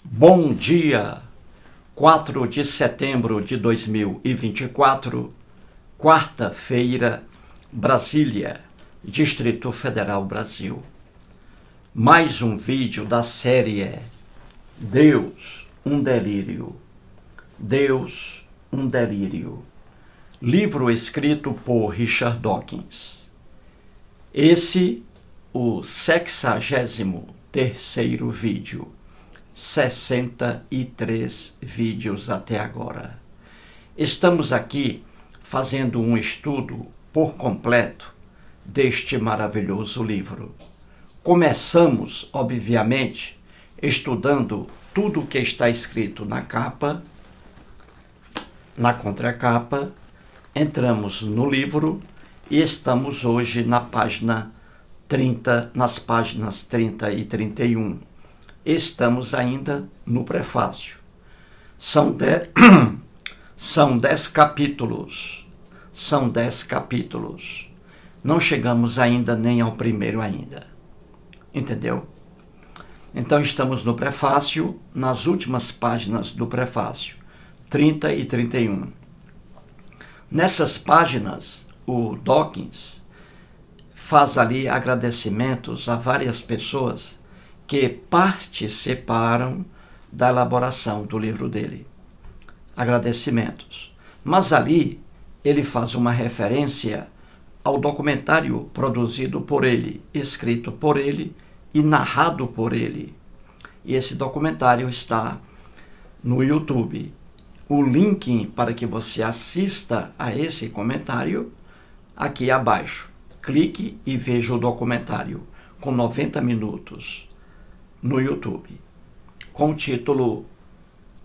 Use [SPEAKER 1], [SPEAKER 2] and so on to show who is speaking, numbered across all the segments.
[SPEAKER 1] Bom dia, 4 de setembro de 2024, quarta-feira, Brasília, Distrito Federal, Brasil. Mais um vídeo da série Deus, um delírio. Deus, um delírio. Livro escrito por Richard Dawkins. Esse, o 63º vídeo. 63 vídeos até agora. Estamos aqui fazendo um estudo por completo deste maravilhoso livro. Começamos, obviamente, estudando tudo o que está escrito na capa, na contracapa, entramos no livro e estamos hoje na página 30, nas páginas 30 e 31. Estamos ainda no prefácio. São 10 capítulos. São 10 capítulos. Não chegamos ainda nem ao primeiro ainda. Entendeu? Então estamos no prefácio, nas últimas páginas do prefácio, 30 e 31. Nessas páginas, o Dawkins faz ali agradecimentos a várias pessoas que participaram da elaboração do livro dele. Agradecimentos. Mas ali ele faz uma referência ao documentário produzido por ele, escrito por ele e narrado por ele. E esse documentário está no YouTube. O link para que você assista a esse comentário aqui abaixo. Clique e veja o documentário com 90 minutos. No YouTube, com o título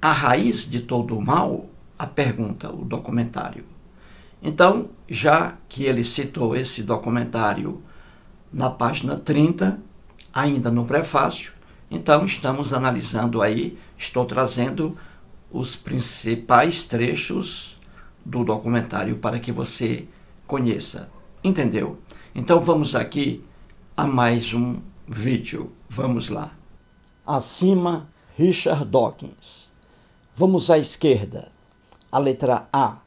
[SPEAKER 1] A Raiz de Todo o Mal? A pergunta, o documentário. Então, já que ele citou esse documentário na página 30, ainda no prefácio, então estamos analisando aí, estou trazendo os principais trechos do documentário para que você conheça. Entendeu? Então vamos aqui a mais um vídeo. Vamos lá. Acima, Richard Dawkins. Vamos à esquerda, a letra A.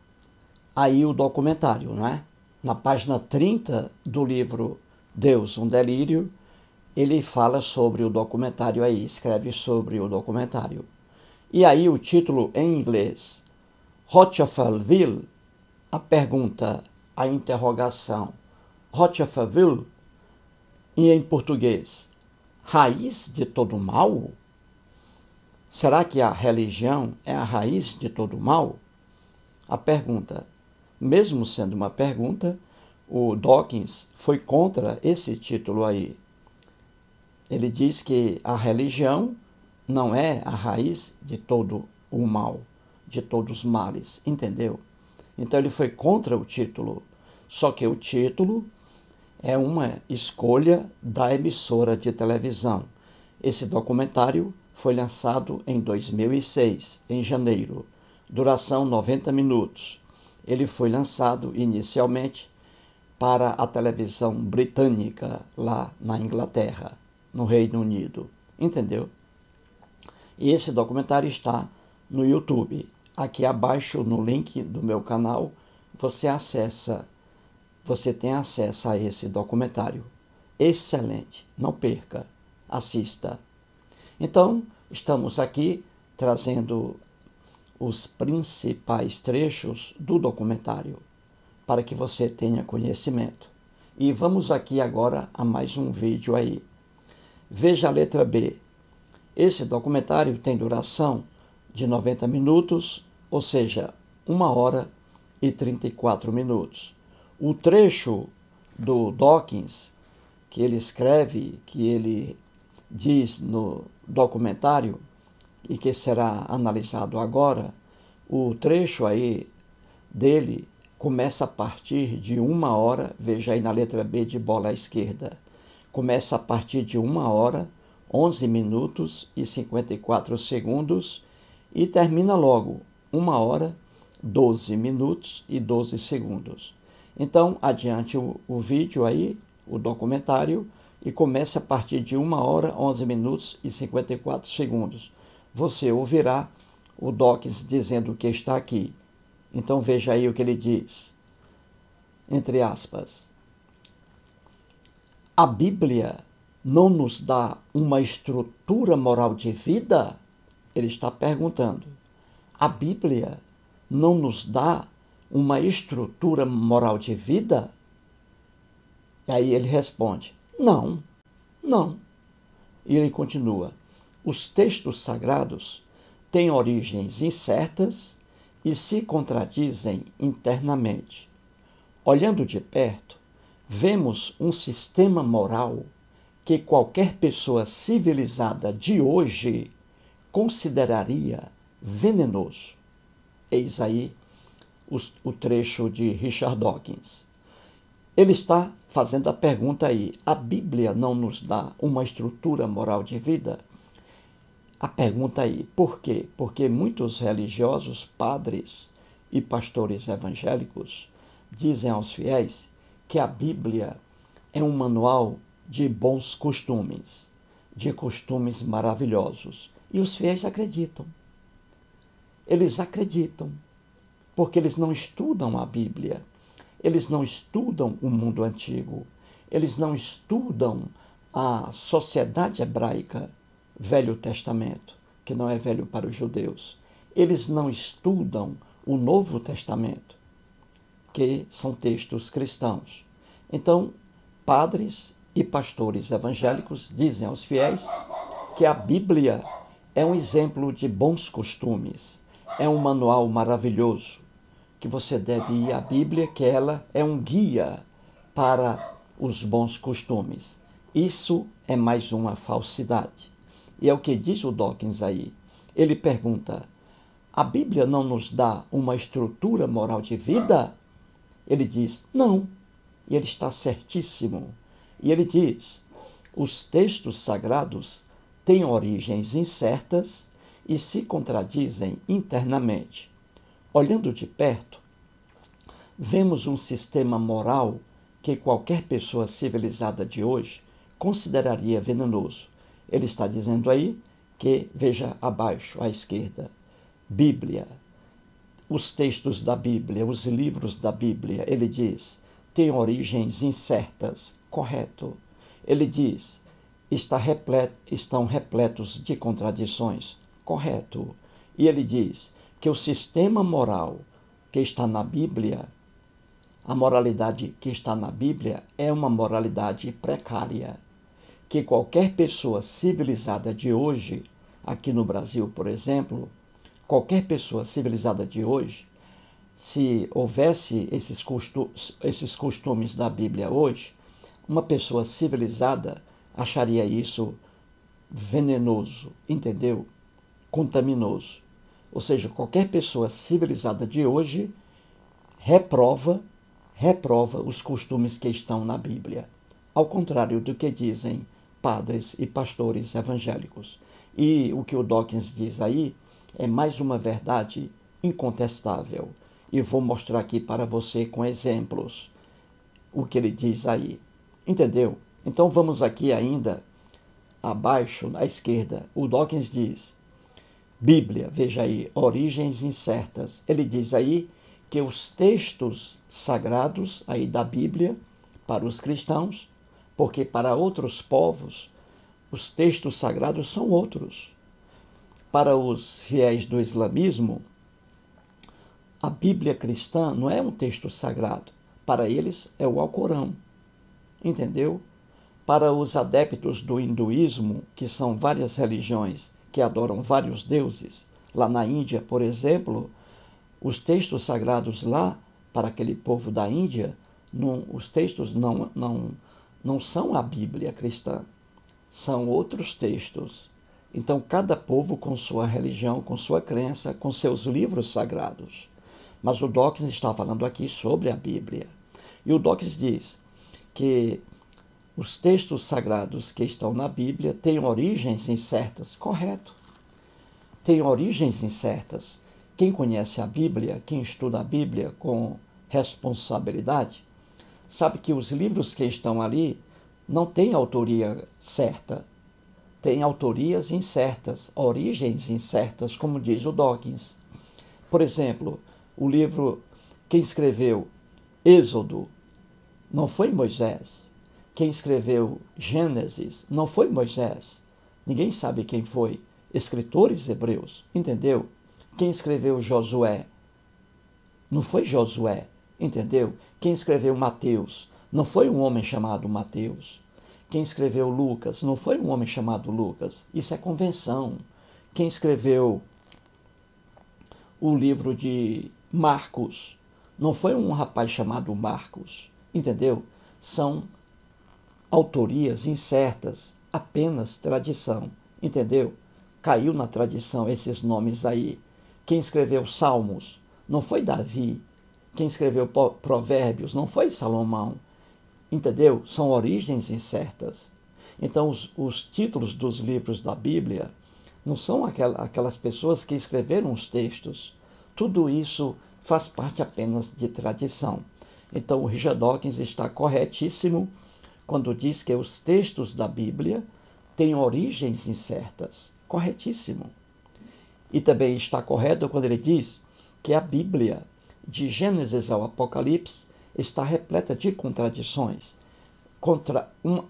[SPEAKER 1] Aí o documentário, né? Na página 30 do livro Deus, um delírio, ele fala sobre o documentário aí, escreve sobre o documentário. E aí o título em inglês, Rochefoucauld, a pergunta, a interrogação. Rochefoucauld, e em português, raiz de todo mal? Será que a religião é a raiz de todo mal? A pergunta, mesmo sendo uma pergunta, o Dawkins foi contra esse título aí. Ele diz que a religião não é a raiz de todo o mal, de todos os males, entendeu? Então ele foi contra o título, só que o título é uma escolha da emissora de televisão. Esse documentário foi lançado em 2006, em janeiro. Duração 90 minutos. Ele foi lançado inicialmente para a televisão britânica, lá na Inglaterra, no Reino Unido. Entendeu? E esse documentário está no YouTube. Aqui abaixo, no link do meu canal, você tem acesso a esse documentário. Excelente, não perca, assista. Então, estamos aqui trazendo os principais trechos do documentário, para que você tenha conhecimento. E vamos aqui agora a mais um vídeo aí. Veja a letra B. Esse documentário tem duração de 90 minutos, ou seja, 1 hora e 34 minutos. O trecho do Dawkins, que ele escreve, que ele diz no documentário, e que será analisado agora, o trecho aí dele começa a partir de 1 hora, veja aí na letra B de bola à esquerda, começa a partir de 1 hora, 11 minutos e 54 segundos e termina logo 1 hora, 12 minutos e 12 segundos. Então, adiante o vídeo aí, o documentário, e começa a partir de 1 hora, 11 minutos e 54 segundos. você ouvirá o Dawkins dizendo o que está aqui. Então veja aí o que ele diz, entre aspas. A Bíblia não nos dá uma estrutura moral de vida? Ele está perguntando. A Bíblia não nos dá uma estrutura moral de vida? E aí ele responde, não, não. E ele continua, os textos sagrados têm origens incertas e se contradizem internamente. Olhando de perto, vemos um sistema moral que qualquer pessoa civilizada de hoje consideraria venenoso. Eis aí o trecho de Richard Dawkins. Ele está fazendo a pergunta aí, a Bíblia não nos dá uma estrutura moral de vida? A pergunta aí, por quê? Porque muitos religiosos, padres e pastores evangélicos dizem aos fiéis que a Bíblia é um manual de bons costumes, de costumes maravilhosos. E os fiéis acreditam. Eles acreditam, porque eles não estudam a Bíblia. Eles não estudam o mundo antigo. Eles não estudam a sociedade hebraica, Velho Testamento, que não é velho para os judeus. Eles não estudam o Novo Testamento, que são textos cristãos. Então, padres e pastores evangélicos dizem aos fiéis que a Bíblia é um exemplo de bons costumes, é um manual maravilhoso, que você deve ir à Bíblia, que ela é um guia para os bons costumes. Isso é mais uma falsidade. E é o que diz o Dawkins aí. Ele pergunta, a Bíblia não nos dá uma estrutura moral de vida? Ele diz, não. E ele está certíssimo. E ele diz, os textos sagrados têm origens incertas e se contradizem internamente. Olhando de perto, vemos um sistema moral que qualquer pessoa civilizada de hoje consideraria venenoso. Ele está dizendo aí que, veja abaixo, à esquerda, Bíblia, os textos da Bíblia, os livros da Bíblia, ele diz, têm origens incertas, correto. Ele diz, estão repletos de contradições, correto. E ele diz que o sistema moral que está na Bíblia, a moralidade que está na Bíblia é uma moralidade precária, que qualquer pessoa civilizada de hoje, aqui no Brasil, por exemplo, qualquer pessoa civilizada de hoje, se houvesse esses costumes da Bíblia hoje, uma pessoa civilizada acharia isso venenoso, entendeu? Contaminoso. Ou seja, qualquer pessoa civilizada de hoje reprova os costumes que estão na Bíblia, ao contrário do que dizem padres e pastores evangélicos. E o que o Dawkins diz aí é mais uma verdade incontestável. E vou mostrar aqui para você com exemplos o que ele diz aí. Entendeu? Então vamos aqui ainda abaixo, à esquerda. O Dawkins diz, Bíblia, veja aí, origens incertas. Ele diz aí que os textos sagrados aí da Bíblia, para os cristãos, porque para outros povos, os textos sagrados são outros. Para os fiéis do islamismo, a Bíblia cristã não é um texto sagrado. Para eles é o Alcorão. Entendeu? Para os adeptos do hinduísmo, que são várias religiões que adoram vários deuses, lá na Índia, por exemplo, os textos sagrados lá, para aquele povo da Índia, os textos não são a Bíblia cristã, são outros textos. Então, cada povo com sua religião, com sua crença, com seus livros sagrados. Mas o Dawkins está falando aqui sobre a Bíblia. E o Dawkins diz que os textos sagrados que estão na Bíblia têm origens incertas. Correto. Têm origens incertas. Quem conhece a Bíblia, quem estuda a Bíblia com responsabilidade, sabe que os livros que estão ali não têm autoria certa. tem autorias incertas, origens incertas, como diz o Dawkins. Por exemplo, o livro, quem escreveu Êxodo não foi Moisés. Quem escreveu Gênesis não foi Moisés. Ninguém sabe quem foi. Escritores hebreus, entendeu? Quem escreveu Josué não foi Josué, entendeu? Quem escreveu Mateus não foi um homem chamado Mateus. Quem escreveu Lucas não foi um homem chamado Lucas. Isso é convenção. Quem escreveu o livro de Marcos não foi um rapaz chamado Marcos, entendeu? São autorias incertas, apenas tradição, entendeu? Caiu na tradição esses nomes aí. Quem escreveu Salmos não foi Davi. Quem escreveu Provérbios não foi Salomão. Entendeu? São origens incertas. Então, os títulos dos livros da Bíblia não são aquelas pessoas que escreveram os textos. Tudo isso faz parte apenas de tradição. Então, o Richard Dawkins está corretíssimo quando diz que os textos da Bíblia têm origens incertas. Corretíssimo. E também está correto quando ele diz que a Bíblia, de Gênesis ao Apocalipse, está repleta de contradições.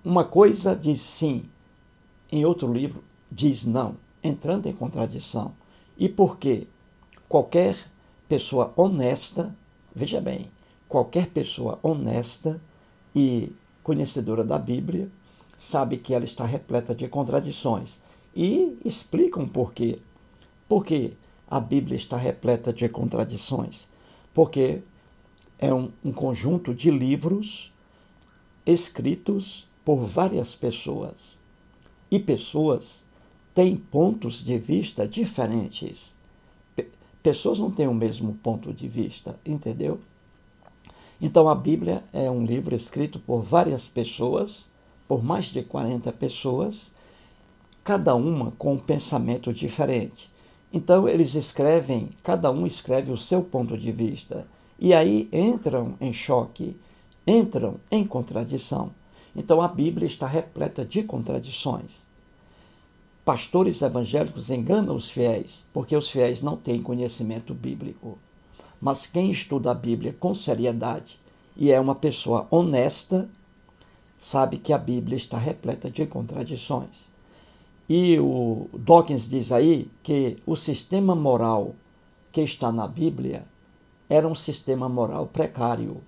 [SPEAKER 1] Uma coisa diz sim, em outro livro diz não, entrando em contradição. E por quê? Qualquer pessoa honesta, veja bem, qualquer pessoa honesta e conhecedora da Bíblia sabe que ela está repleta de contradições. E explicam por quê. Por que a Bíblia está repleta de contradições? Porque é um conjunto de livros escritos por várias pessoas. E pessoas têm pontos de vista diferentes. Pessoas não têm o mesmo ponto de vista, entendeu? Então a Bíblia é um livro escrito por várias pessoas, por mais de 40 pessoas, cada uma com um pensamento diferente. Então eles escrevem, cada um escreve o seu ponto de vista. E aí entram em choque, entram em contradição. Então a Bíblia está repleta de contradições. Pastores evangélicos enganam os fiéis, porque os fiéis não têm conhecimento bíblico. Mas quem estuda a Bíblia com seriedade e é uma pessoa honesta, sabe que a Bíblia está repleta de contradições. E o Dawkins diz aí que o sistema moral que está na Bíblia era um sistema moral precário,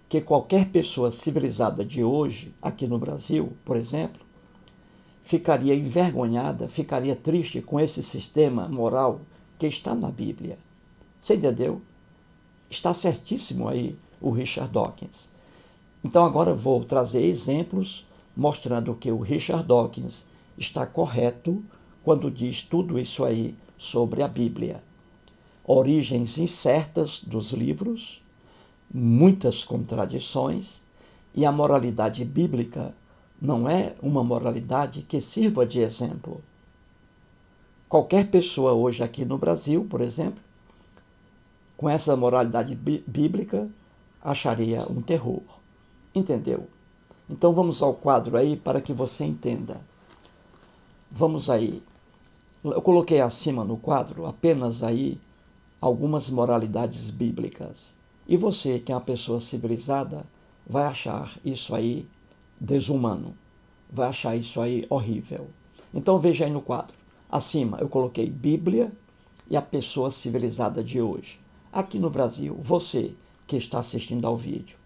[SPEAKER 1] que qualquer pessoa civilizada de hoje, aqui no Brasil, por exemplo, ficaria envergonhada, ficaria triste com esse sistema moral que está na Bíblia. Você entendeu? Está certíssimo aí o Richard Dawkins. Então agora vou trazer exemplos mostrando que o Richard Dawkins está correto quando diz tudo isso aí sobre a Bíblia. Origens incertas dos livros, muitas contradições, e a moralidade bíblica não é uma moralidade que sirva de exemplo. Qualquer pessoa hoje aqui no Brasil, por exemplo, com essa moralidade bíblica, acharia um terror. Entendeu? Então vamos ao quadro aí para que você entenda. Vamos aí. Eu coloquei acima no quadro apenas aí algumas moralidades bíblicas. E você, que é uma pessoa civilizada, vai achar isso aí desumano. Vai achar isso aí horrível. Então veja aí no quadro. Acima eu coloquei Bíblia e a pessoa civilizada de hoje. Aqui no Brasil, você que está assistindo ao vídeo.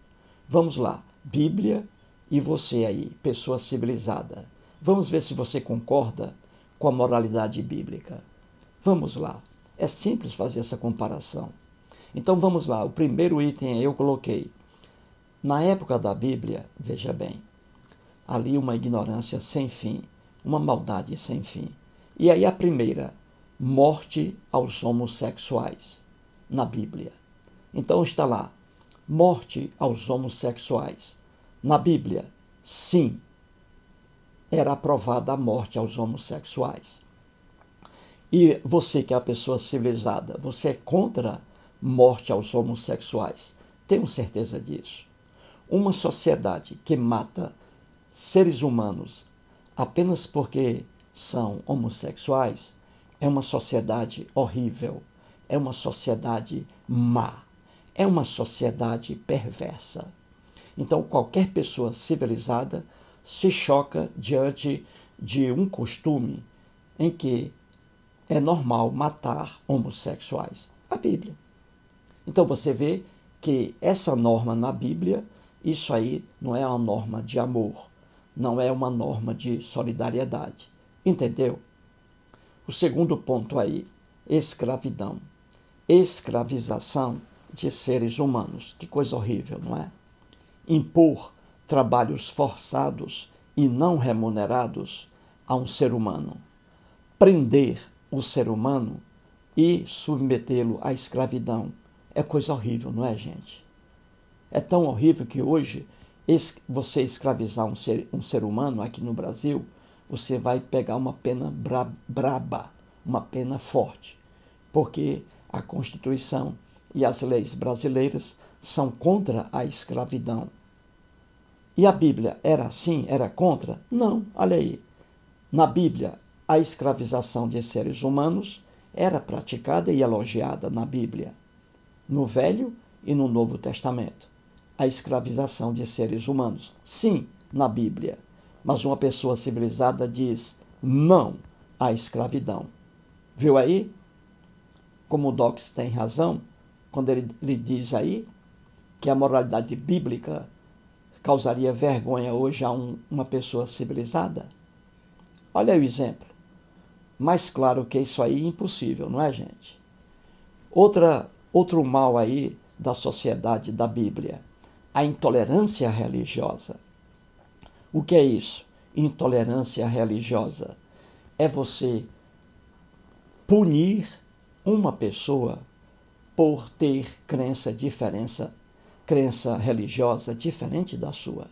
[SPEAKER 1] Vamos lá. Bíblia e você aí, pessoa civilizada. Vamos ver se você concorda com a moralidade bíblica. Vamos lá. É simples fazer essa comparação. Então vamos lá. O primeiro item eu coloquei. Na época da Bíblia, veja bem, ali uma ignorância sem fim, uma maldade sem fim. E aí a primeira, morte aos homossexuais, na Bíblia. Então está lá, morte aos homossexuais. Na Bíblia, sim, era aprovada a morte aos homossexuais. E você que é a pessoa civilizada, você é contra morte aos homossexuais. Tenho certeza disso. Uma sociedade que mata seres humanos apenas porque são homossexuais, é uma sociedade horrível, é uma sociedade má, é uma sociedade perversa. Então, qualquer pessoa civilizada se choca diante de um costume em que é normal matar homossexuais. A Bíblia. Então, você vê que essa norma na Bíblia, isso aí não é uma norma de amor, não é uma norma de solidariedade. Entendeu? O segundo ponto aí, escravidão. Escravização de seres humanos. Que coisa horrível, não é? Impor trabalhos forçados e não remunerados a um ser humano. Prender o ser humano e submetê-lo à escravidão. É coisa horrível, não é, gente? É tão horrível que hoje, você escravizar um ser humano aqui no Brasil, você vai pegar uma pena braba, uma pena forte, porque a Constituição e as leis brasileiras são contra a escravidão. E a Bíblia era assim? Era contra? Não, olha aí. Na Bíblia, a escravização de seres humanos era praticada e elogiada na Bíblia, no Velho e no Novo Testamento. A escravização de seres humanos, sim, na Bíblia. Mas uma pessoa civilizada diz não à escravidão. Viu aí? Como o Dox tem razão, quando ele diz aí que a moralidade bíblica causaria vergonha hoje a uma pessoa civilizada. Olha aí o exemplo. Mais claro que isso aí é impossível, não é, gente? Outro mal aí da sociedade da Bíblia, a intolerância religiosa. O que é isso? Intolerância religiosa. É você punir uma pessoa por ter crença religiosa diferente da sua.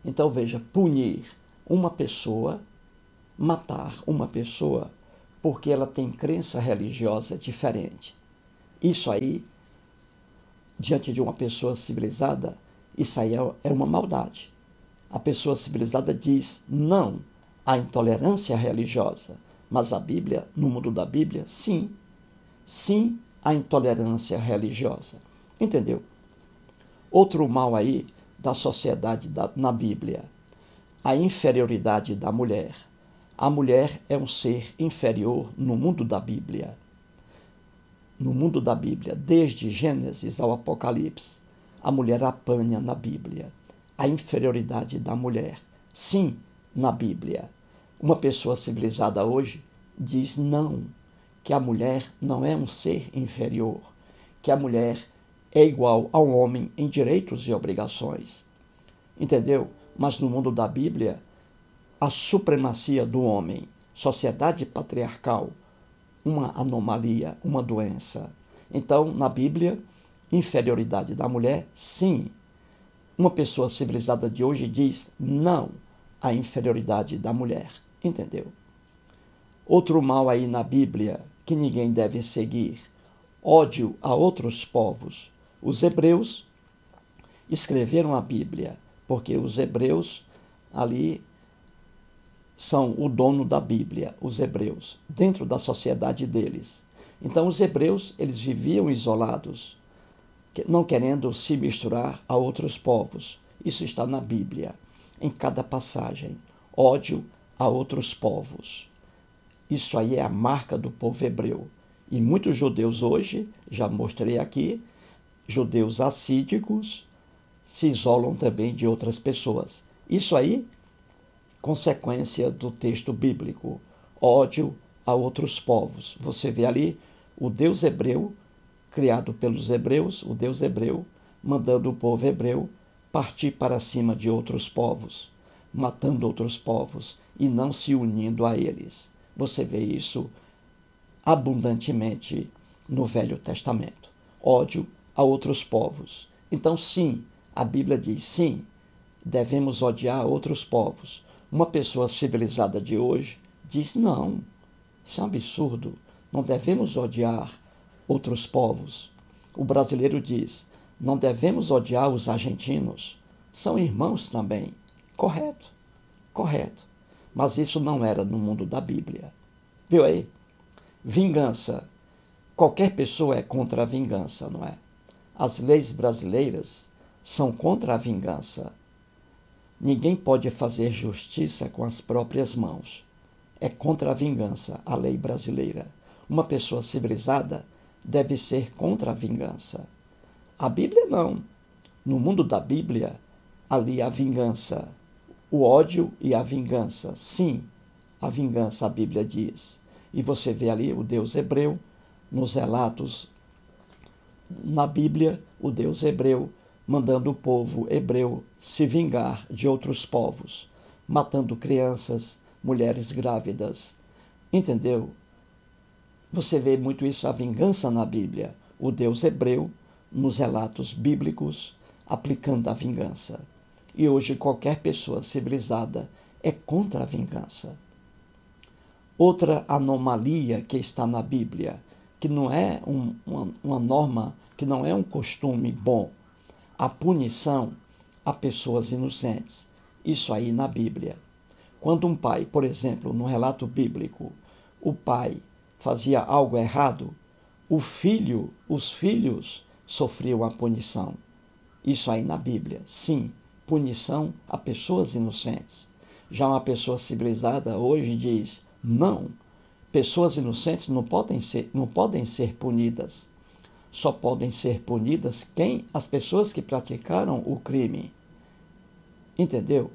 [SPEAKER 1] Então, veja, punir uma pessoa, matar uma pessoa porque ela tem crença religiosa diferente. Isso aí, diante de uma pessoa civilizada, isso aí é uma maldade. A pessoa civilizada diz não à intolerância religiosa, mas a Bíblia, no mundo da Bíblia, sim à intolerância religiosa. Entendeu? Outro mal aí da sociedade na Bíblia, a inferioridade da mulher. A mulher é um ser inferior no mundo da Bíblia. No mundo da Bíblia, desde Gênesis ao Apocalipse, a mulher apanha na Bíblia. A inferioridade da mulher, sim, na Bíblia. Uma pessoa civilizada hoje diz não, que a mulher não é um ser inferior, que a mulher é igual ao homem em direitos e obrigações. Entendeu? Mas no mundo da Bíblia, a supremacia do homem, sociedade patriarcal, uma anomalia, uma doença. Então, na Bíblia, inferioridade da mulher, sim. Uma pessoa civilizada de hoje diz não à inferioridade da mulher. Entendeu? Outro mal aí na Bíblia que ninguém deve seguir, ódio a outros povos. Os hebreus escreveram a Bíblia, porque os hebreus ali são o dono da Bíblia, os hebreus, dentro da sociedade deles. Então, os hebreus, eles viviam isolados, não querendo se misturar a outros povos. Isso está na Bíblia, em cada passagem. Ódio a outros povos. Isso aí é a marca do povo hebreu. E muitos judeus hoje, já mostrei aqui, judeus assídicos, se isolam também de outras pessoas. Isso aí, consequência do texto bíblico, ódio a outros povos. Você vê ali o Deus hebreu, criado pelos hebreus, o Deus hebreu, mandando o povo hebreu partir para cima de outros povos, matando outros povos e não se unindo a eles. Você vê isso abundantemente no Velho Testamento. Ódio a outros povos. Então, sim, a Bíblia diz sim, devemos odiar outros povos. Uma pessoa civilizada de hoje diz não, isso é um absurdo, não devemos odiar outros povos. O brasileiro diz, não devemos odiar os argentinos, são irmãos também. Correto, correto. Mas isso não era no mundo da Bíblia. Viu aí? Vingança. Qualquer pessoa é contra a vingança, não é? As leis brasileiras são contra a vingança. Ninguém pode fazer justiça com as próprias mãos. É contra a vingança a lei brasileira. Uma pessoa civilizada deve ser contra a vingança. A Bíblia não. No mundo da Bíblia, ali a vingança, o ódio e a vingança. Sim, a vingança, a Bíblia diz. E você vê ali o Deus hebreu, nos relatos na Bíblia, o Deus hebreu mandando o povo hebreu se vingar de outros povos, matando crianças, mulheres grávidas. Entendeu? Você vê muito isso, a vingança na Bíblia. O Deus hebreu, nos relatos bíblicos, aplicando a vingança. E hoje qualquer pessoa civilizada é contra a vingança. Outra anomalia que está na Bíblia, que não é uma norma, que não é um costume bom, a punição a pessoas inocentes. Isso aí na Bíblia. Quando um pai, por exemplo, no relato bíblico, o pai fazia algo errado, os filhos sofriam a punição. Isso aí na Bíblia. Sim, punição a pessoas inocentes. Já uma pessoa civilizada hoje diz, não, pessoas inocentes não podem ser punidas. Só podem ser punidas as pessoas que praticaram o crime. Entendeu?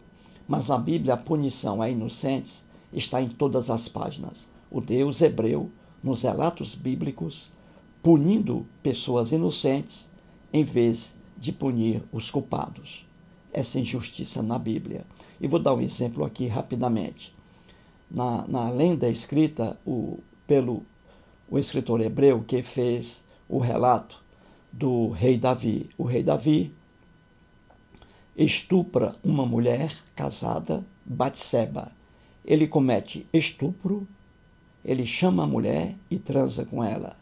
[SPEAKER 1] Mas na Bíblia a punição a inocentes está em todas as páginas. O Deus hebreu, nos relatos bíblicos, punindo pessoas inocentes em vez de punir os culpados. Essa injustiça na Bíblia. E vou dar um exemplo aqui rapidamente. Na lenda escrita pelo escritor hebreu que fez o relato do rei Davi. O rei Davi estupra uma mulher casada, Batseba. Ele comete estupro, ele chama a mulher e transa com ela.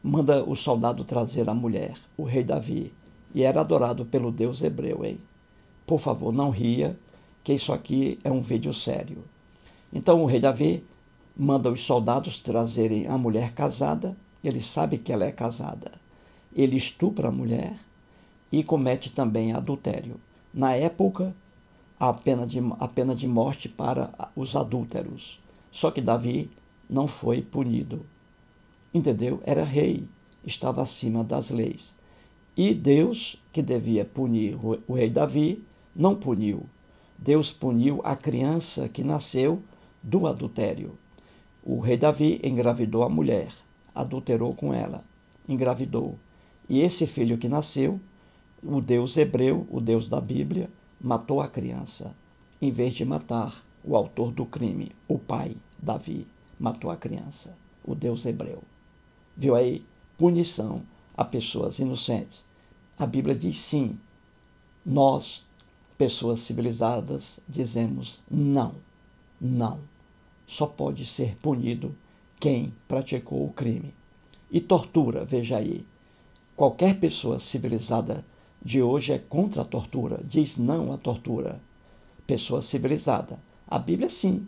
[SPEAKER 1] Manda o soldado trazer a mulher, o rei Davi. E era adorado pelo Deus hebreu, hein? Por favor, não ria, que isso aqui é um vídeo sério. Então o rei Davi manda os soldados trazerem a mulher casada. Ele sabe que ela é casada. Ele estupra a mulher e comete também adultério. Na época, a pena de morte para os adúlteros. Só que Davi não foi punido. Entendeu? Era rei, estava acima das leis. E Deus, que devia punir o rei Davi, não puniu. Deus puniu a criança que nasceu do adultério. O rei Davi engravidou a mulher, adulterou com ela, engravidou. E esse filho que nasceu, o Deus hebreu, o Deus da Bíblia, matou a criança, em vez de matar o autor do crime, o pai, Davi, matou a criança, o Deus hebreu. Viu aí? Punição a pessoas inocentes. A Bíblia diz sim. Nós, pessoas civilizadas, dizemos não, não. Só pode ser punido quem praticou o crime. E tortura, veja aí. Qualquer pessoa civilizada de hoje é contra a tortura, diz não à tortura. Pessoa civilizada. A Bíblia sim.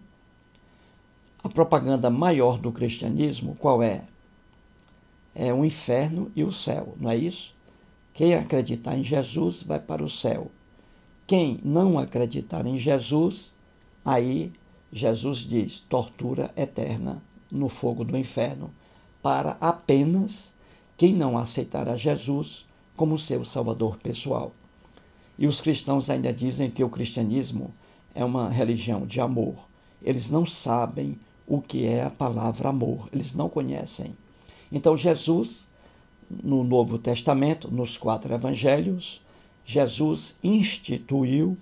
[SPEAKER 1] A propaganda maior do cristianismo, qual é? É o inferno e o céu, não é isso? Quem acreditar em Jesus vai para o céu. Quem não acreditar em Jesus, aí Jesus diz tortura eterna no fogo do inferno, para apenas quem não aceitar a Jesus como seu salvador pessoal. E os cristãos ainda dizem que o cristianismo é uma religião de amor. Eles não sabem o que é a palavra amor, eles não conhecem. Então Jesus, no Novo Testamento, nos 4 evangelhos, Jesus instituiu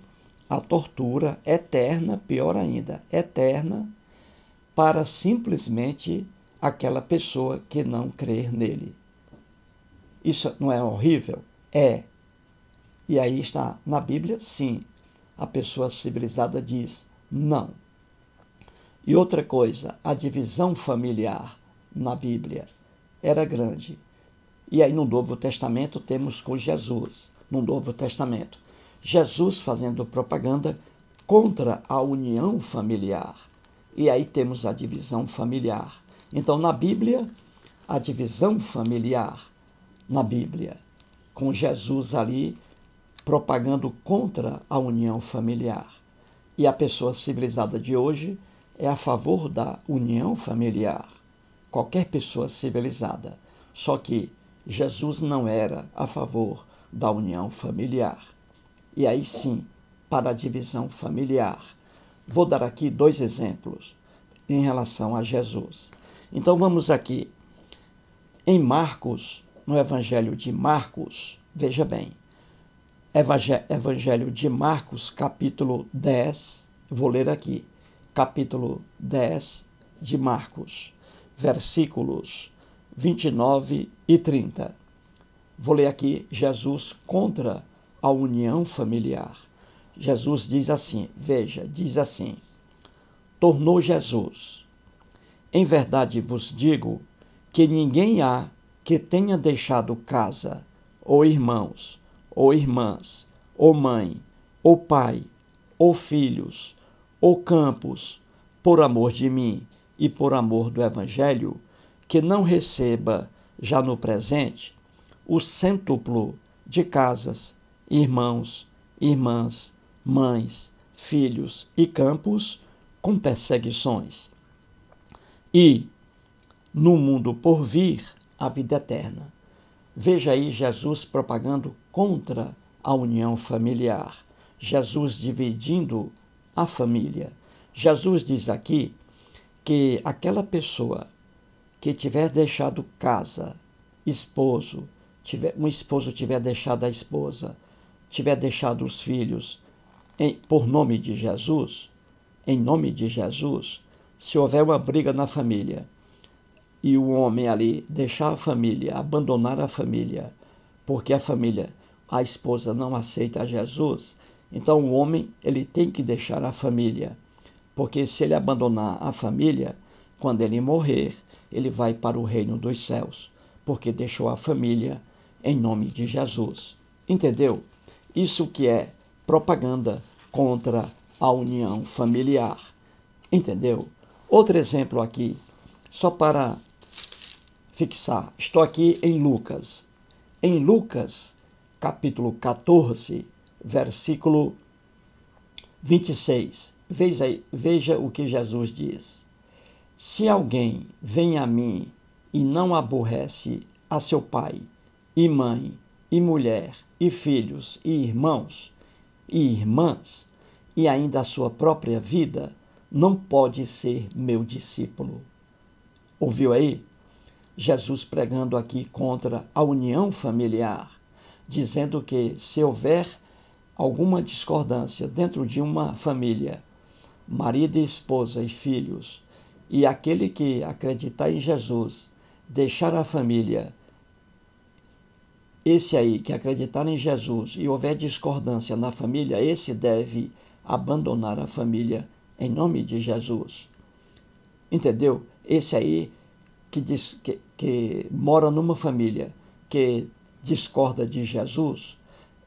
[SPEAKER 1] a tortura eterna, pior ainda, eterna, para simplesmente aquela pessoa que não crer nele. Isso não é horrível? É. E aí está na Bíblia, sim. A pessoa civilizada diz não. E outra coisa, a divisão familiar na Bíblia era grande. E aí no Novo Testamento temos com Jesus, no Novo Testamento, Jesus fazendo propaganda contra a união familiar. E aí temos a divisão familiar. Então, na Bíblia, a divisão familiar, na Bíblia, com Jesus ali propagando contra a união familiar. E a pessoa civilizada de hoje é a favor da união familiar. Qualquer pessoa civilizada. Só que Jesus não era a favor da união familiar. E aí sim, para a divisão familiar. Vou dar aqui 2 exemplos em relação a Jesus. Então vamos aqui. Em Marcos, no Evangelho de Marcos, veja bem, Evangelho de Marcos, capítulo 10, vou ler aqui, capítulo 10 de Marcos, versículos 29 e 30. Vou ler aqui Jesus contra a união familiar. Jesus diz assim, veja, diz assim, tornou Jesus, em verdade vos digo que ninguém há que tenha deixado casa, ou irmãos, ou irmãs, ou mãe, ou pai, ou filhos, ou campos, por amor de mim e por amor do Evangelho, que não receba já no presente o cêntuplo de casas, irmãos, irmãs, mães, filhos e campos com perseguições. E, no mundo por vir, a vida eterna. Veja aí Jesus propagando contra a união familiar. Jesus dividindo a família. Jesus diz aqui que aquela pessoa que tiver deixado casa, esposo, um esposo tiver deixado a esposa, tiver deixado os filhos, por nome de Jesus, em nome de Jesus, se houver uma briga na família e o homem ali deixar a família, abandonar a família, porque a esposa não aceita Jesus, então o homem ele tem que deixar a família, porque se ele abandonar a família, quando ele morrer, ele vai para o reino dos céus, porque deixou a família em nome de Jesus. Entendeu? Isso que é propaganda contra a união familiar. Entendeu? Outro exemplo aqui, só para fixar. Estou aqui em Lucas. Em Lucas, capítulo 14, versículo 26. Veja o que Jesus diz. Se alguém vem a mim e não aborrece a seu pai, e mãe, e mulher, e filhos, e irmãos, e irmãs, e ainda a sua própria vida, não pode ser meu discípulo. Ouviu aí? Jesus pregando aqui contra a união familiar, dizendo que se houver alguma discordância dentro de uma família, marido e esposa e filhos, e aquele que acreditar em Jesus, deixar a família, esse aí que acreditar em Jesus e houver discordância na família, esse deve abandonar a família em nome de Jesus. Entendeu? Esse aí que mora numa família que discorda de Jesus,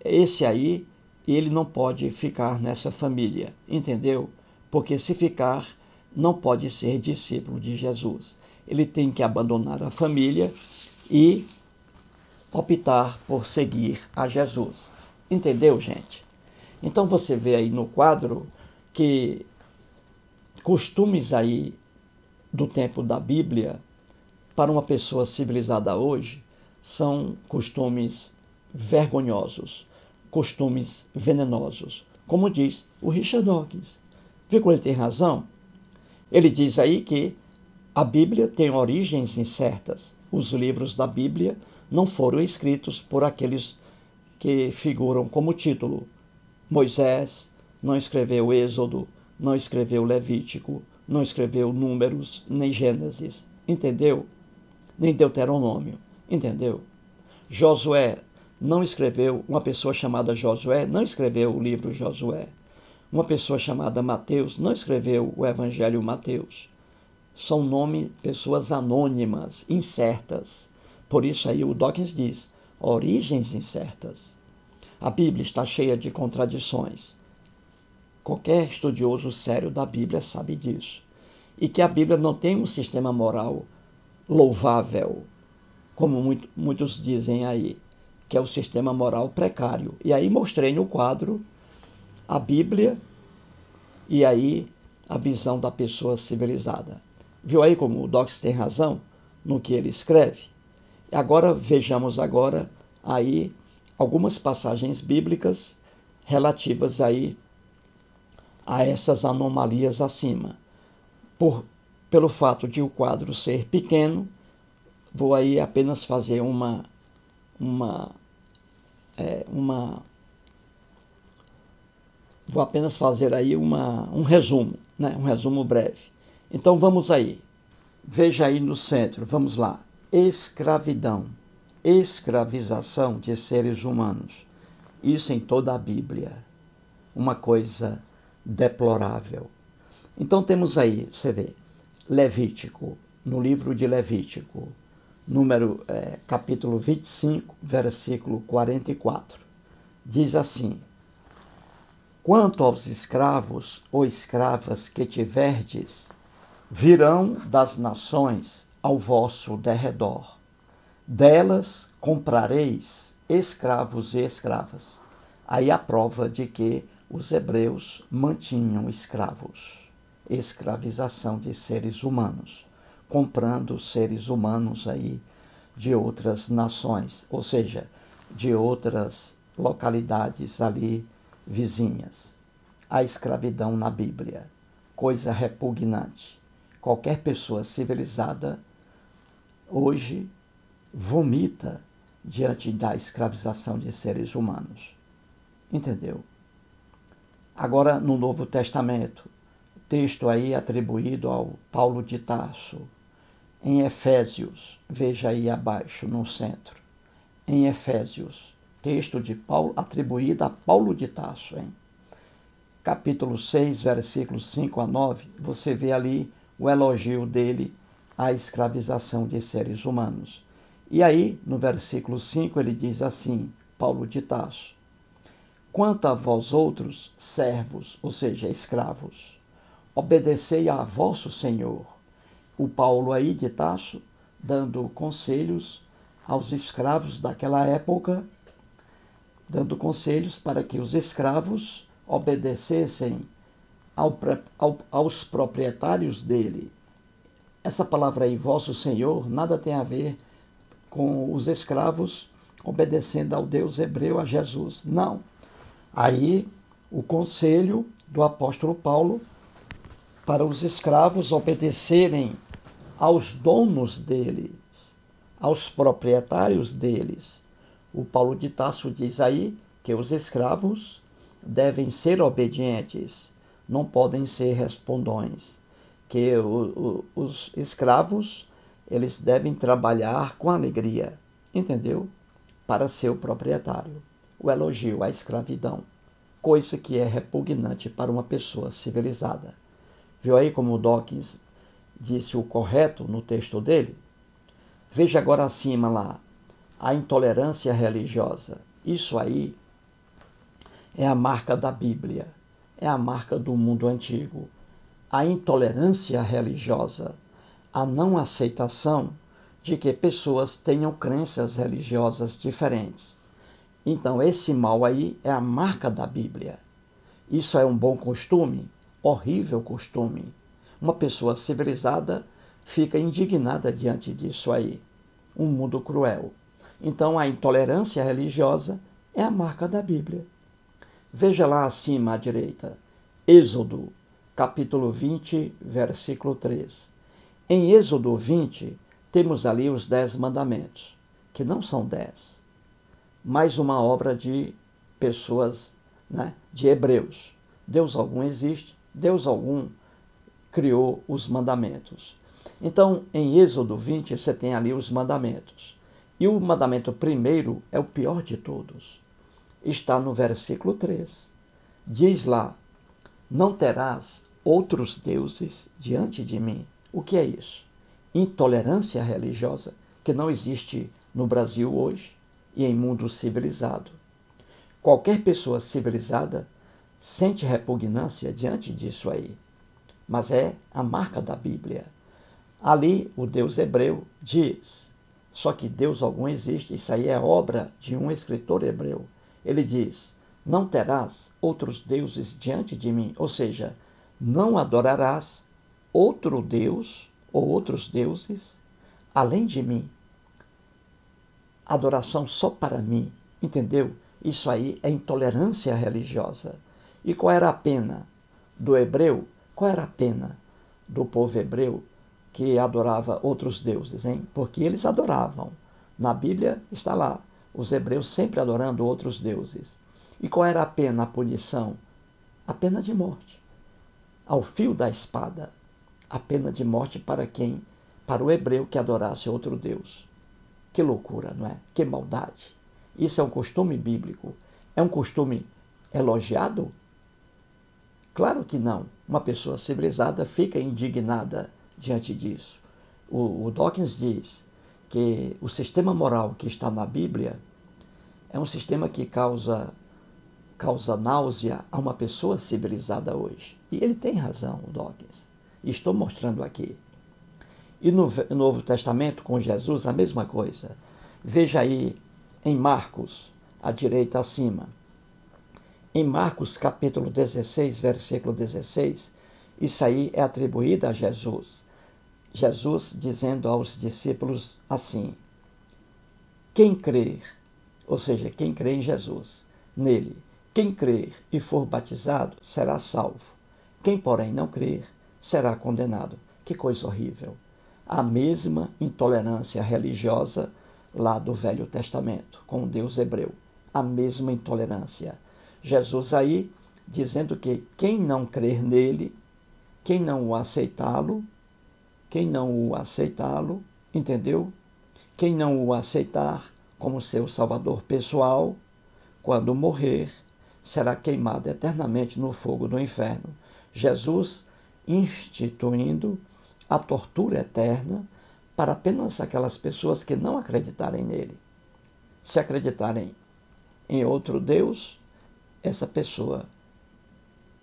[SPEAKER 1] esse aí, ele não pode ficar nessa família, entendeu? Porque se ficar, não pode ser discípulo de Jesus. Ele tem que abandonar a família e optar por seguir a Jesus. Entendeu, gente? Então você vê aí no quadro que costumes aí do tempo da Bíblia, para uma pessoa civilizada hoje, são costumes vergonhosos, costumes venenosos, como diz o Richard Dawkins. Vê como ele tem razão? Ele diz aí que a Bíblia tem origens incertas. Os livros da Bíblia não foram escritos por aqueles que figuram como título. Moisés não escreveu Êxodo, não escreveu Levítico, não escreveu Números, nem Gênesis. Entendeu? Nem Deuteronômio. Entendeu? Josué não escreveu, uma pessoa chamada Josué não escreveu o livro Josué. Uma pessoa chamada Mateus não escreveu o Evangelho Mateus. São pessoas anônimas, incertas. Por isso aí o Dawkins diz, origens incertas. A Bíblia está cheia de contradições. Qualquer estudioso sério da Bíblia sabe disso. E que a Bíblia não tem um sistema moral louvável, como muitos dizem aí, que é o sistema moral precário. E aí mostrei no quadro a Bíblia e aí a visão da pessoa civilizada. Viu aí como o Dox tem razão no que ele escreve? Agora vejamos aí algumas passagens bíblicas relativas aí a essas anomalias acima. Pelo fato de o quadro ser pequeno, vou aí apenas fazer vou apenas fazer aí um resumo, né? Um resumo breve. Então vamos aí. Veja aí no centro, vamos lá. Escravidão, escravização de seres humanos. Isso em toda a Bíblia. Uma coisa deplorável. Então temos aí, você vê, Levítico, no livro de Levítico, capítulo 25, versículo 44. Diz assim: quanto aos escravos ou escravas que tiverdes, virão das nações ao vosso derredor. Delas comprareis escravos e escravas. Aí a prova de que os hebreus mantinham escravos. Escravização de seres humanos, comprando seres humanos aí de outras nações, ou seja, de outras localidades ali vizinhas. A escravidão na Bíblia, coisa repugnante. Qualquer pessoa civilizada hoje vomita diante da escravização de seres humanos. Entendeu? Agora, no Novo Testamento, texto aí atribuído ao Paulo de Tarso, em Efésios, veja aí abaixo no centro, em Efésios, texto de Paulo atribuído a Paulo de Tarso, hein? Capítulo 6, versículos 5 a 9, você vê ali o elogio dele à escravização de seres humanos. E aí, no versículo 5, ele diz assim, Paulo de Tarso: quanto a vós outros, servos, ou seja, escravos, obedecei a vosso Senhor. O Paulo aí de Tarso, dando conselhos aos escravos daquela época, dando conselhos para que os escravos obedecessem aos proprietários dele. Essa palavra aí, vosso Senhor, nada tem a ver com os escravos obedecendo ao Deus hebreu, a Jesus. Não. Aí, o conselho do apóstolo Paulo para os escravos obedecerem aos donos deles, aos proprietários deles. O Paulo de Tarso diz aí que os escravos devem ser obedientes, não podem ser respondões, que os escravos eles devem trabalhar com alegria, entendeu? Para seu proprietário. O elogio à escravidão, coisa que é repugnante para uma pessoa civilizada. Viu aí como o Dawkins disse o correto no texto dele? Veja agora acima lá, a intolerância religiosa. Isso aí é a marca da Bíblia, é a marca do mundo antigo. A intolerância religiosa, a não aceitação de que pessoas tenham crenças religiosas diferentes. Então, esse mal aí é a marca da Bíblia. Isso é um bom costume? Horrível costume. Uma pessoa civilizada fica indignada diante disso aí. Um mundo cruel. Então, a intolerância religiosa é a marca da Bíblia. Veja lá acima à direita, Êxodo, capítulo 20, versículo 3. Em Êxodo 20, temos ali os 10 mandamentos, que não são 10, mais uma obra de pessoas, né, de hebreus. Deus algum existe, Deus algum criou os mandamentos. Então, em Êxodo 20, você tem ali os mandamentos. E o mandamento primeiro é o pior de todos. Está no versículo 3. Diz lá, não terás outros deuses diante de mim. O que é isso? Intolerância religiosa, que não existe no Brasil hoje e em mundo civilizado. Qualquer pessoa civilizada sente repugnância diante disso aí. Mas é a marca da Bíblia. Ali o Deus hebreu diz, só que Deus algum existe, isso aí é obra de um escritor hebreu. Ele diz, não terás outros deuses diante de mim, ou seja, não adorarás outro Deus ou outros deuses além de mim. Adoração só para mim, entendeu? Isso aí é intolerância religiosa. E qual era a pena do hebreu? Qual era a pena do povo hebreu que adorava outros deuses, hein? Porque eles adoravam. Na Bíblia está lá, os hebreus sempre adorando outros deuses. E qual era a pena, a punição? A pena de morte. Ao fio da espada. A pena de morte para quem? Para o hebreu que adorasse outro Deus. Que loucura, não é? Que maldade. Isso é um costume bíblico. É um costume elogiado? Claro que não. Uma pessoa civilizada fica indignada diante disso. O Dawkins diz que o sistema moral que está na Bíblia é um sistema que causa náusea a uma pessoa civilizada hoje. E ele tem razão, o Dawkins. Estou mostrando aqui. E no Novo Testamento, com Jesus, a mesma coisa. Veja aí em Marcos, à direita acima. Em Marcos, capítulo 16, versículo 16, isso aí é atribuído a Jesus. Jesus dizendo aos discípulos assim, quem crer, ou seja, quem crê em Jesus, nele, quem crer e for batizado será salvo. Quem, porém, não crer, será condenado. Que coisa horrível. A mesma intolerância religiosa lá do Velho Testamento, com o Deus hebreu. A mesma intolerância. Jesus aí dizendo que quem não crer nele, quem não o aceitá-lo, entendeu? Quem não o aceitar como seu salvador pessoal, quando morrer, será queimado eternamente no fogo do inferno. Jesus instituindo a tortura eterna para apenas aquelas pessoas que não acreditarem nele. Se acreditarem em outro Deus, essa pessoa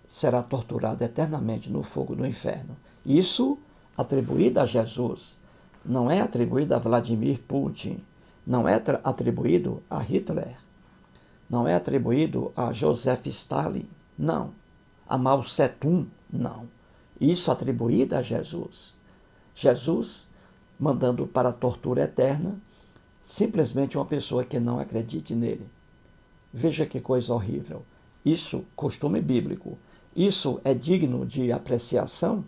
[SPEAKER 1] será torturada eternamente no fogo do inferno. Isso atribuído a Jesus, não é atribuído a Vladimir Putin, não é atribuído a Hitler, não é atribuído a Joseph Stalin, não. A Mao Tse-tung, não. Isso atribuído a Jesus. Jesus mandando para a tortura eterna simplesmente uma pessoa que não acredite nele. Veja que coisa horrível. Isso, costume bíblico. Isso é digno de apreciação?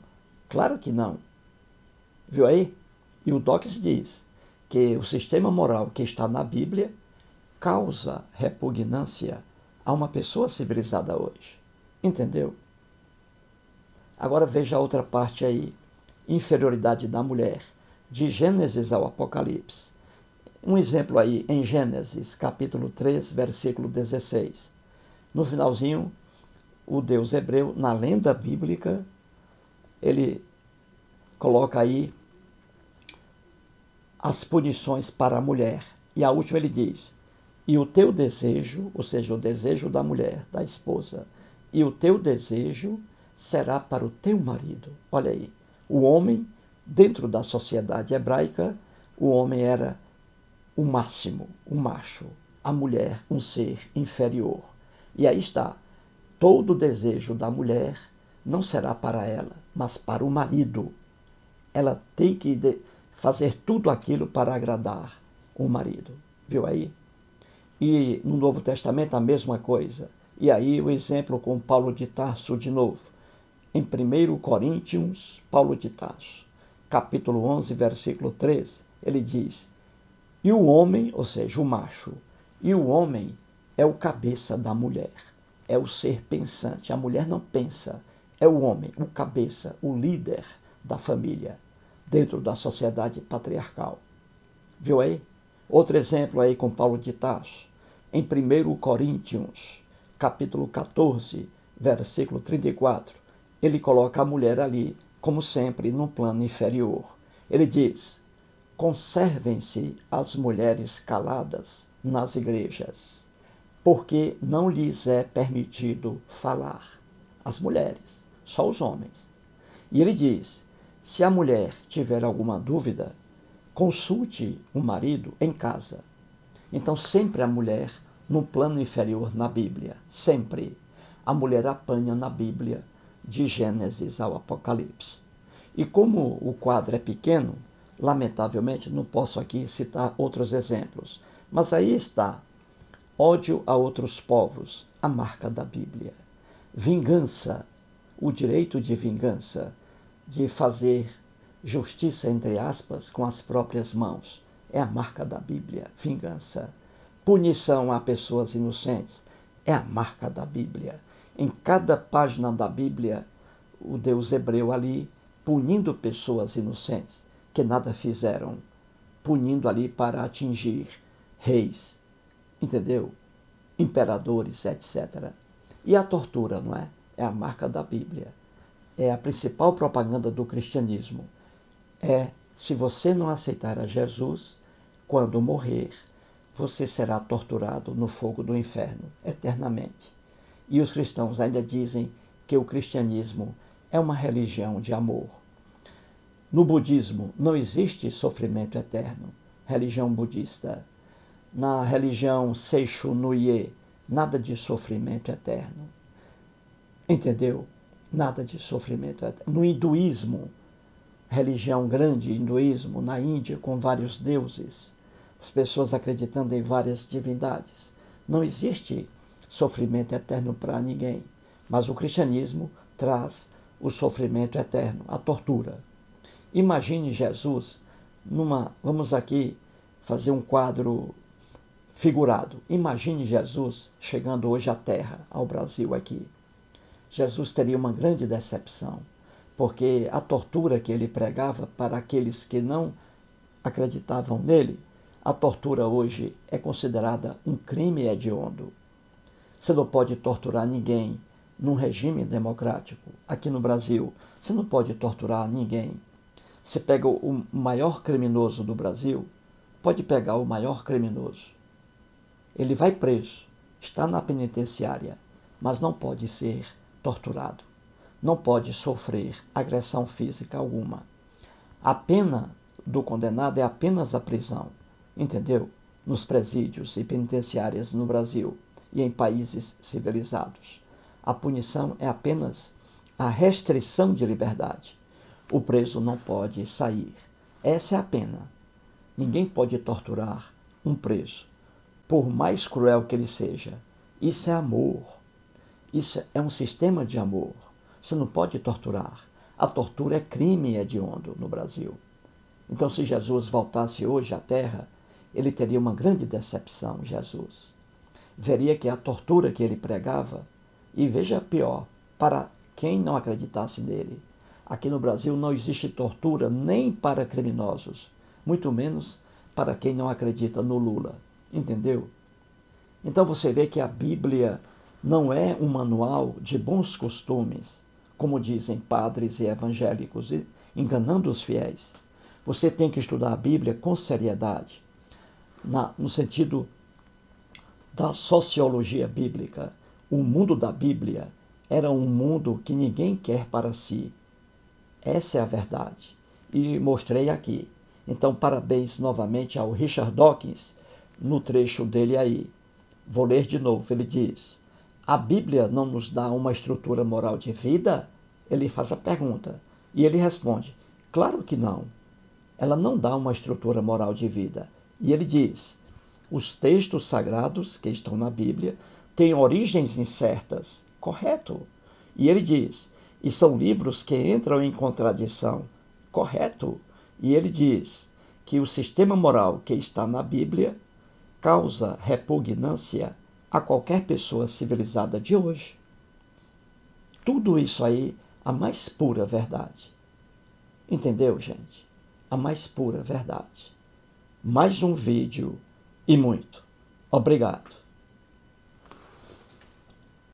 [SPEAKER 1] Claro que não. Viu aí? E o Dawkins diz que o sistema moral que está na Bíblia causa repugnância a uma pessoa civilizada hoje. Entendeu? Agora veja a outra parte aí. Inferioridade da mulher. De Gênesis ao Apocalipse. Um exemplo aí em Gênesis, capítulo 3, versículo 16. No finalzinho, o Deus hebreu, na lenda bíblica, ele coloca aí as punições para a mulher. E a última ele diz, e o teu desejo, ou seja, o desejo da mulher, da esposa, e o teu desejo será para o teu marido. Olha aí, o homem, dentro da sociedade hebraica, o homem era o máximo, o macho, a mulher, um ser inferior. E aí está, todo o desejo da mulher não será para ela, mas para o marido. Ela tem que fazer tudo aquilo para agradar o marido. Viu aí? E no Novo Testamento a mesma coisa. E aí o exemplo com Paulo de Tarso de novo. Em 1 Coríntios, Paulo de Tarso, capítulo 11, versículo 3, ele diz, e o homem, ou seja, o macho, e o homem é o cabeça da mulher, é o ser pensante. A mulher não pensa, é o homem, o cabeça, o líder da família, dentro da sociedade patriarcal. Viu aí? Outro exemplo aí com Paulo de Tarso, em 1 Coríntios, capítulo 14, versículo 34, ele coloca a mulher ali, como sempre, num plano inferior. Ele diz, conservem-se as mulheres caladas nas igrejas. porque não lhes é permitido falar. As mulheres, só os homens. E ele diz, se a mulher tiver alguma dúvida, consulte o marido em casa. Então sempre a mulher no plano inferior na Bíblia, sempre. A mulher apanha na Bíblia de Gênesis ao Apocalipse. E como o quadro é pequeno, lamentavelmente não posso aqui citar outros exemplos, mas aí está. Ódio a outros povos, a marca da Bíblia. Vingança, o direito de vingança, de fazer justiça, entre aspas, com as próprias mãos, é a marca da Bíblia, vingança. Punição a pessoas inocentes, é a marca da Bíblia. Em cada página da Bíblia, o Deus hebreu ali, punindo pessoas inocentes, que nada fizeram, punindo ali para atingir reis, entendeu? Imperadores, etc. E a tortura, não é? É a marca da Bíblia. É a principal propaganda do cristianismo. Se você não aceitar a Jesus, quando morrer, você será torturado no fogo do inferno, eternamente. E os cristãos ainda dizem que o cristianismo é uma religião de amor. No budismo não existe sofrimento eterno, religião budista. Na religião Seisho no Ie, nada de sofrimento eterno. Entendeu? Nada de sofrimento eterno. No hinduísmo, religião grande, hinduísmo, na Índia, com vários deuses, as pessoas acreditando em várias divindades, não existe sofrimento eterno para ninguém. Mas o cristianismo traz o sofrimento eterno, a tortura. Imagine Jesus vamos aqui fazer um quadro figurado. Imagine Jesus chegando hoje à Terra, ao Brasil aqui. Jesus teria uma grande decepção, porque a tortura que ele pregava para aqueles que não acreditavam nele, a tortura hoje é considerada um crime hediondo. Você não pode torturar ninguém num regime democrático. Aqui no Brasil, você não pode torturar ninguém. Você pega o maior criminoso do Brasil, pode pegar o maior criminoso. Ele vai preso, está na penitenciária, mas não pode ser torturado. Não pode sofrer agressão física alguma. A pena do condenado é apenas a prisão, entendeu? Nos presídios e penitenciárias no Brasil e em países civilizados. A punição é apenas a restrição de liberdade. O preso não pode sair. Essa é a pena. Ninguém pode torturar um preso, por mais cruel que ele seja. Isso é amor. Isso é um sistema de amor. Você não pode torturar. A tortura é crime hediondo no Brasil. Então, se Jesus voltasse hoje à Terra, ele teria uma grande decepção, Jesus. Veria que a tortura que ele pregava, e veja pior, para quem não acreditasse nele, aqui no Brasil não existe tortura nem para criminosos, muito menos para quem não acredita no Lula, entendeu? Então você vê que a Bíblia não é um manual de bons costumes, como dizem padres e evangélicos, enganando os fiéis. Você tem que estudar a Bíblia com seriedade, no sentido da sociologia bíblica. O mundo da Bíblia era um mundo que ninguém quer para si. Essa é a verdade. E mostrei aqui. Então, parabéns novamente ao Richard Dawkins, no trecho dele aí. Vou ler de novo. Ele diz: a Bíblia não nos dá uma estrutura moral de vida? Ele faz a pergunta. E ele responde: claro que não. Ela não dá uma estrutura moral de vida. E ele diz: os textos sagrados que estão na Bíblia têm origens incertas. Correto. E ele diz: e são livros que entram em contradição. Correto. E ele diz que o sistema moral que está na Bíblia causa repugnância a qualquer pessoa civilizada de hoje. Tudo isso aí, a mais pura verdade. Entendeu, gente? A mais pura verdade. Mais um vídeo e muito. Obrigado.